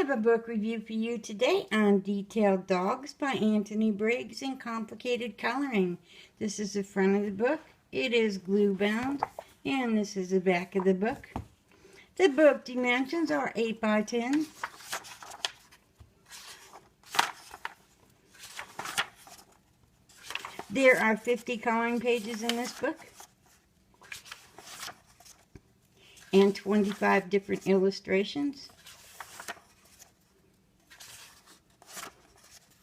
have a book review for you today on Detailed Dogs by Antony Briggs and Complicated Coloring. This is the front of the book. It is glue bound, and this is the back of the book. The book dimensions are 8 by 10. There are 50 coloring pages in this book and 25 different illustrations.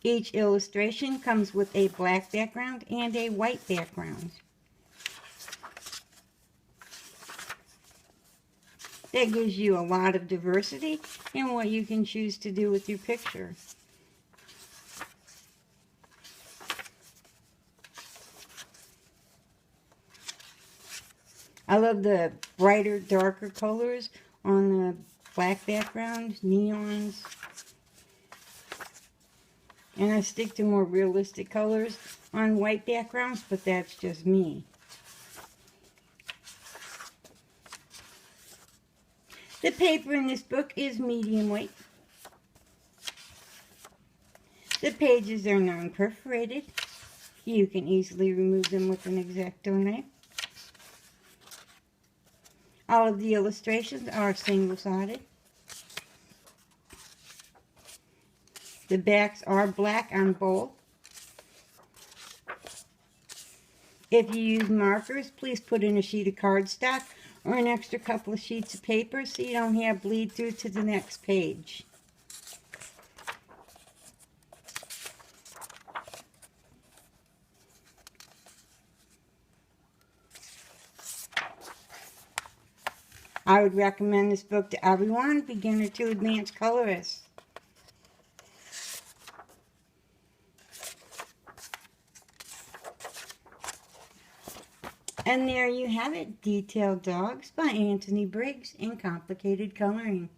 Each illustration comes with a black background and a white background. That gives you a lot of diversity in what you can choose to do with your picture. I love the brighter, darker colors on the black background, neons. And I stick to more realistic colors on white backgrounds, but that's just me. The paper in this book is medium weight. The pages are non-perforated. You can easily remove them with an X-Acto knife. All of the illustrations are single-sided. The backs are black on both. If you use markers, please put in a sheet of cardstock or an extra couple of sheets of paper so you don't have bleed through to the next page. I would recommend this book to everyone, beginner to advanced colorists. And there you have it, Detailed Dogs by Antony Briggs and Complicated Coloring.